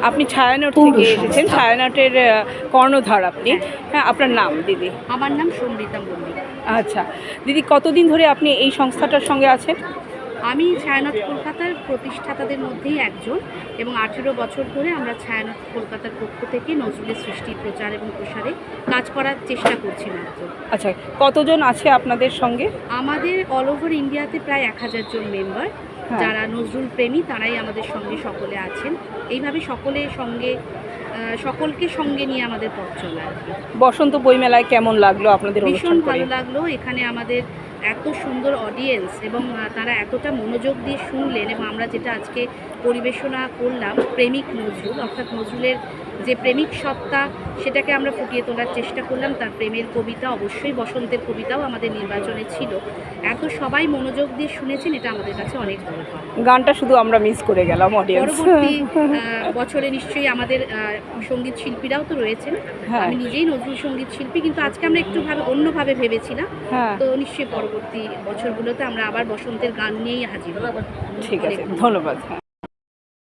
আপনি ছায়ানট থেকে এসেছেন, ছায়ানটের কর্ণধার আপনি। হ্যাঁ, আপনার নাম দিদি? আমার নাম সমৃতা মল্লিক। আচ্ছা দিদি, কতদিন ধরে আপনি এই সংস্থাটার সঙ্গে আছেন? আমি ছায়ানট কলকাতার প্রতিষ্ঠাতাদের মধ্যেই একজন, এবং 18 বছর ধরে আমরা ছায়ানট কলকাতার পক্ষ থেকে নজরুলের সৃষ্টি, প্রচার এবং প্রসারে কাজ করার চেষ্টা করছি মাত্র। আচ্ছা, কতজন আছে আপনাদের সঙ্গে? আমাদের অল ওভার ইন্ডিয়াতে প্রায় 1000 জন মেম্বার, যারা নজরুল প্রেমী, তারাই আমাদের সঙ্গে সকলে আছেন। এইভাবে সকলকে সঙ্গে নিয়ে আমাদের পথ চলা। বসন্ত বইমেলায় কেমন লাগলো আপনাদের? ভীষণ ভালো লাগলো। এখানে আমাদের এত সুন্দর অডিয়েন্স, এবং তারা এতটা মনোযোগ দিয়ে শুনলেন, এবং আমরা যেটা আজকে পরিবেশনা করলাম, প্রেমিক নজরুল, অর্থাৎ নজরুলের যে প্রেমিক সত্তা, সেটাকে আমরা ফুটিয়ে তোলার চেষ্টা করলাম। তার প্রেমের কবিতা, অবশ্যই বসন্তের কবিতাও আমাদের নির্বাচনে ছিল। এত সবাই মনোযোগ দিয়ে শুনেছেন, এটা আমাদের কাছে অনেক বড় পাওয়া। গানটা শুধু আমরা মিস করে গেলাম অডিয়েন্স। পরবর্তী বছরে নিশ্চয়ই আমাদের সঙ্গীত শিল্পীরাও তো রয়েছেন। আমি নিজেই নজরুল সঙ্গীত শিল্পী, কিন্তু আজকে আমরা একটু অন্যভাবে ভেবেছিলাম। তো নিশ্চয়ই পরবর্তী বছরগুলোতে আমরা আবার বসন্তের গান নিয়েই হাজির হব। ঠিক আছে, ধন্যবাদ।